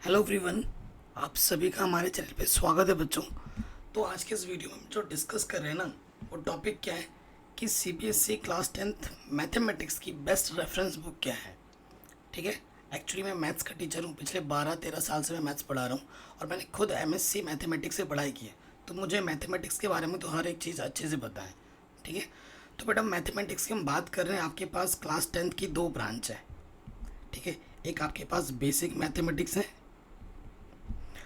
Hello everyone, आप सभी का हमारे चैनल पे स्वागत है बच्चों। तो आज के इस वीडियो में हम जो डिस्कस कर रहे हैं ना, वो टॉपिक क्या है कि सीबीएसई क्लास 10th मैथमेटिक्स की बेस्ट रेफरेंस बुक क्या है। ठीक है, एक्चुअली मैं मैथ्स का टीचर हूँ, पिछले 12-13 साल से मैं मैथ्स पढ़ा रहा हूँ और मैंने खुद एमएससी मैथमेटिक्स से पढ़ाई की है, तो मुझे मैथमेटिक्स के बारे में तो हर एक चीज़ अच्छे से पता है। ठीक है, तो बेटा मैथमेटिक्स की हम बात कर रहे हैं। आपके पास क्लास 10th की दो ब्रांच है। ठीक है, एक आपके पास बेसिक मैथमेटिक्स है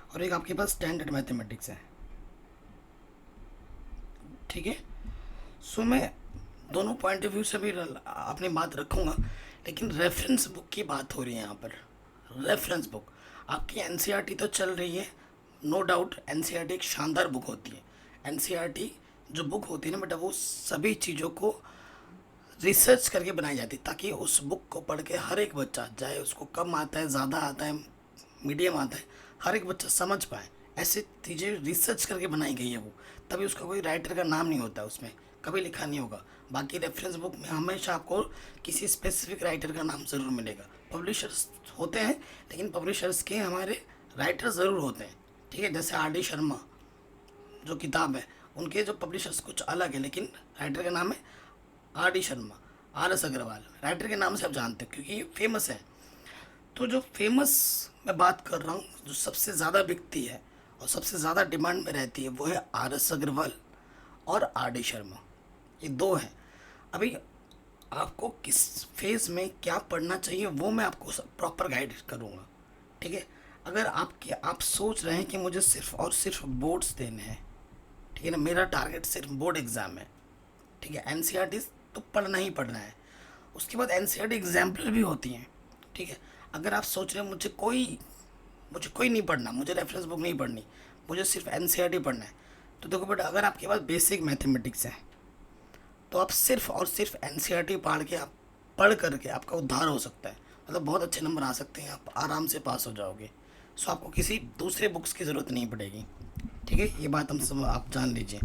और एक आपके पास स्टैंडर्ड मैथमेटिक्स है। ठीक है, सो मैं दोनों पॉइंट ऑफ व्यू से भी अपनी बात रखूँगा, लेकिन रेफरेंस बुक की बात हो रही है यहाँ पर। रेफरेंस बुक आपकी एनसीईआरटी तो चल रही है, नो डाउट एनसीईआरटी एक शानदार बुक होती है। एनसीईआरटी जो बुक होती है ना बेटा, वो सभी चीज़ों को रिसर्च करके बनाई जाती है ताकि उस बुक को पढ़ के हर एक बच्चा, चाहे उसको कम आता है, ज़्यादा आता है, मीडियम आता है, हर एक बच्चा समझ पाए। ऐसे चीज़ें रिसर्च करके बनाई गई है वो, तभी उसका कोई राइटर का नाम नहीं होता, उसमें कभी लिखा नहीं होगा। बाकी रेफरेंस बुक में हमेशा आपको किसी स्पेसिफिक राइटर का नाम ज़रूर मिलेगा। पब्लिशर्स होते हैं, लेकिन पब्लिशर्स के हमारे राइटर ज़रूर होते हैं। ठीक है, जैसे आर डी शर्मा जो किताब है, उनके जो पब्लिशर्स कुछ अलग है, लेकिन राइटर का नाम है R D Sharma, R S Agrawal. Writer के नाम से आप जानते हैं क्योंकि ये फेमस है। तो जो फेमस मैं बात कर रहा हूँ, जो सबसे ज़्यादा बिकती है और सबसे ज़्यादा डिमांड में रहती है, वो है आर एस अग्रवाल और आर डी शर्मा। ये दो हैं। अभी आपको किस फेज़ में क्या पढ़ना चाहिए वो मैं आपको प्रॉपर गाइड करूँगा। ठीक है, अगर आप सोच रहे हैं कि मुझे सिर्फ और सिर्फ बोर्ड्स देने हैं, ठीक है ना, मेरा टारगेट सिर्फ बोर्ड एग्ज़ाम है, ठीक है, एनसीईआरटी तो पढ़ना ही पढ़ना है। उसके बाद एनसीईआरटी एग्जाम्पलर भी होती हैं। ठीक है, अगर आप सोच रहे हैं मुझे कोई नहीं पढ़ना, मुझे रेफरेंस बुक नहीं पढ़नी, मुझे सिर्फ एनसीईआरटी पढ़ना है, तो देखो बेटा, अगर आपके पास बेसिक मैथमेटिक्स है तो आप सिर्फ और सिर्फ एनसीईआरटी पढ़ करके आपका उद्धार हो सकता है। मतलब बहुत अच्छे नंबर आ सकते हैं, आप आराम से पास हो जाओगे। सो आपको किसी दूसरे बुक्स की ज़रूरत नहीं पड़ेगी। ठीक है, ये बात हम सब आप जान लीजिए।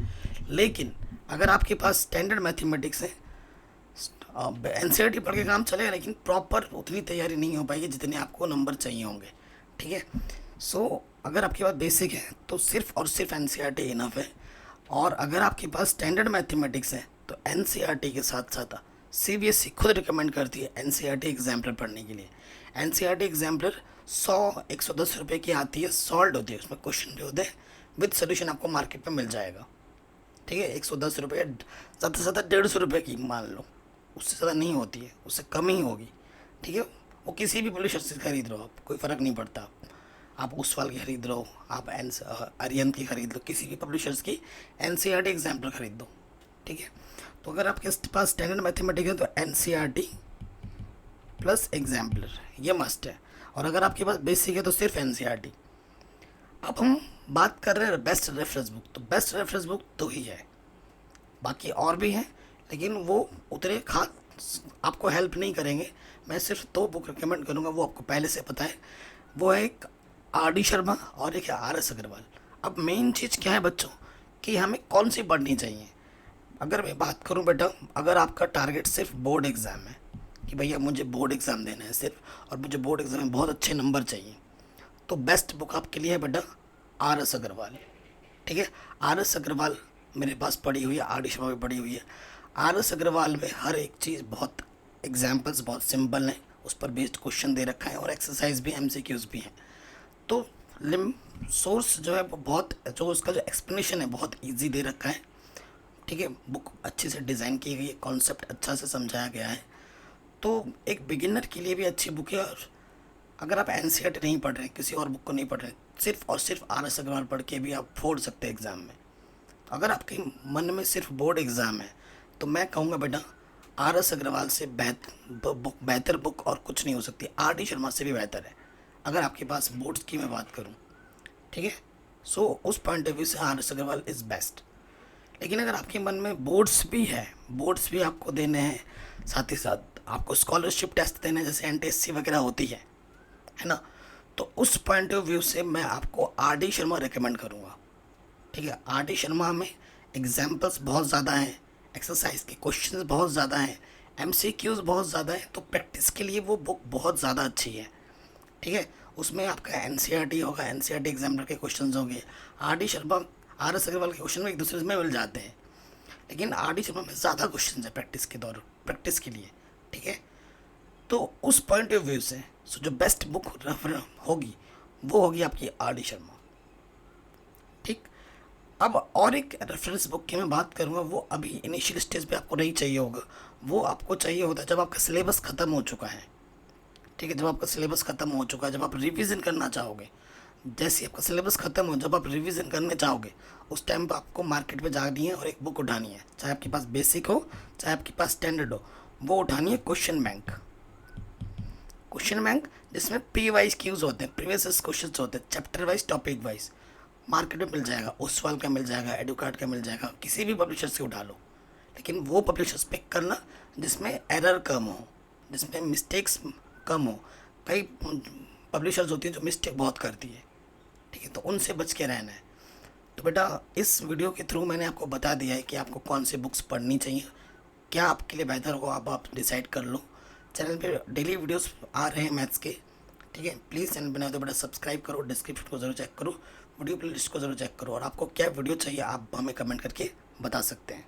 लेकिन अगर आपके पास स्टैंडर्ड मैथमेटिक्स है, एनसीईआरटी पढ़ के काम चलेगा, लेकिन प्रॉपर उतनी तैयारी नहीं हो पाएगी जितने आपको नंबर चाहिए होंगे। ठीक है, सो अगर आपके पास बेसिक है तो सिर्फ और सिर्फ एनसीईआरटी इनफ है। और अगर आपके पास स्टैंडर्ड मैथमेटिक्स है तो एनसीईआरटी के साथ साथ सीबीएसई खुद रिकमेंड करती है एनसीईआरटी एग्जाम्पलर पढ़ने के लिए। एनसीईआरटी एग्जाम्पलर 100-110 रुपये की आती है, सॉल्व होती है, उसमें क्वेश्चन भी होते हैं, विद सोल्यूशन आपको मार्केट में मिल जाएगा। ठीक है, 110 रुपये, ज़्यादा से ज़्यादा 150 रुपये की मान लो, उससे ज़्यादा नहीं होती है, उससे कम ही होगी। ठीक है, वो किसी भी पब्लिशर से खरीद रहे हो आप, कोई फ़र्क नहीं पड़ता। आप उस वाल की खरीद रहे हो, आप आर्यन की खरीद लो, किसी भी पब्लिशर्स की एनसीईआरटी एग्जाम्पल खरीद दो। ठीक है, तो अगर आपके पास स्टैंडर्ड मैथमेटिक्स है तो एनसीईआरटी प्लस एग्जाम्पलर ये मस्ट है। और अगर आपके पास बेसिक है तो सिर्फ एनसीईआरटी। अब हम बात कर रहे हैं बेस्ट रेफरेंस बुक, तो बेस्ट रेफरेंस बुक दो ही है, बाकी और भी हैं, लेकिन वो उतने खास आपको हेल्प नहीं करेंगे। मैं सिर्फ दो बुक रिकमेंड करूँगा, वो आपको पहले से पता है। वो है एक आर डी शर्मा और एक है आर एस अग्रवाल। अब मेन चीज़ क्या है बच्चों, कि हमें कौन सी पढ़नी चाहिए। अगर मैं बात करूं बेटा, अगर आपका टारगेट सिर्फ बोर्ड एग्ज़ाम है कि भैया मुझे बोर्ड एग्ज़ाम देना है सिर्फ, और मुझे बोर्ड एग्ज़ाम में बहुत अच्छे नंबर चाहिए, तो बेस्ट बुक आपके लिए है बेटा आर एस अग्रवाल। ठीक है, आर एस अग्रवाल मेरे पास पढ़ी हुई है, आर डी शर्मा भी पढ़ी हुई है। आर एस अग्रवाल में हर एक चीज़ बहुत, एग्जाम्पल्स बहुत सिंपल हैं, उस पर बेस्ड क्वेश्चन दे रखा है और एक्सरसाइज भी, एमसीक्यूज भी हैं। तो लिम सोर्स जो है वो बहुत, जो उसका जो एक्सप्लेनेशन है बहुत इजी दे रखा है। ठीक है, बुक अच्छे से डिज़ाइन की गई है, कॉन्सेप्ट अच्छा से समझाया गया है, तो एक बिगिनर के लिए भी अच्छी बुक है। और अगर आप एनसीईआरटी नहीं पढ़ रहे हैं, किसी और बुक को नहीं पढ़ रहे, सिर्फ और सिर्फ आर एस अग्रवाल पढ़ के भी आप फोड़ सकते हैं एग्ज़ाम में। अगर आपके मन में सिर्फ बोर्ड एग्ज़ाम है तो मैं कहूँगा बेटा आर एस अग्रवाल से बेहतर बुक और कुछ नहीं हो सकती। आर डी शर्मा से भी बेहतर है अगर आपके पास बोर्ड्स की मैं बात करूँ। ठीक है, सो उस पॉइंट ऑफ व्यू से R S Agrawal is best. लेकिन अगर आपके मन में बोर्ड्स भी है, बोर्ड्स भी आपको देने हैं, साथ ही साथ आपको स्कॉलरशिप टेस्ट देने हैं, जैसे एनटीएससी वगैरह होती है ना, तो उस पॉइंट ऑफ व्यू से मैं आपको आर डी शर्मा रिकमेंड करूँगा। ठीक है, आर डी शर्मा में एग्जाम्पल्स बहुत ज़्यादा हैं, एक्सरसाइज के क्वेश्चंस बहुत ज़्यादा हैं, एमसीक्यूज़ बहुत ज़्यादा हैं, तो प्रैक्टिस के लिए वो बुक बहुत ज़्यादा अच्छी है। ठीक है। उसमें आपका एनसीईआरटी होगा, एनसीईआरटी एग्जामिनर के क्वेश्चंस होंगे। R D Sharma, R S Agrawal के क्वेश्चन में एक दूसरे में मिल जाते हैं, लेकिन आर डी शर्मा में ज़्यादा क्वेश्चन है प्रैक्टिस के लिए। ठीक है, तो उस पॉइंट ऑफ व्यू से जो बेस्ट बुक होगी वो होगी आपकी आर डी शर्मा। ठीक। अब और एक रेफरेंस बुक की मैं बात करूँगा, वो अभी इनिशियल स्टेज पे आपको नहीं चाहिए होगा, वो आपको चाहिए होता है जब आपका सिलेबस ख़त्म हो चुका है। ठीक है, जब आपका सिलेबस ख़त्म हो चुका है, जब आप रिवीजन करना चाहोगे, जैसे आपका सिलेबस ख़त्म हो, जब आप रिवीजन करने चाहोगे, उस टाइम पर आपको मार्केट में जानी है और एक बुक उठानी है, चाहे आपके पास बेसिक हो चाहे आपके पास स्टैंडर्ड हो, वो उठानी है क्वेश्चन बैंक। क्वेश्चन बैंक जिसमें पी वाइज क्यूज होते हैं, प्रीवियस क्वेश्चन होते हैं, chapter wise, topic wise, market में मिल जाएगा, ओसवाल का मिल जाएगा, एडुकार्ड का मिल जाएगा, किसी भी पब्लिशर से उठा लो, लेकिन वो पब्लिशर्स पिक करना जिसमें एरर कम हो, जिसमें मिस्टेक्स कम हो। कई पब्लिशर्स होती हैं जो मिस्टेक बहुत करती है, ठीक है, तो उनसे बच के रहना है। तो बेटा इस वीडियो के थ्रू मैंने आपको बता दिया है कि आपको कौन सी बुक्स पढ़नी चाहिए, क्या आपके लिए बेहतर हो, आप डिसाइड कर लो। चैनल पे डेली वीडियोस आ रहे हैं मैथ्स के, ठीक है। प्लीज़ चैनल बनाओ तो बेटा सब्सक्राइब करो, डिस्क्रिप्शन को ज़रूर चेक करो, वीडियो प्लेलिस्ट को ज़रूर चेक करो, और आपको क्या वीडियो चाहिए आप हमें कमेंट करके बता सकते हैं।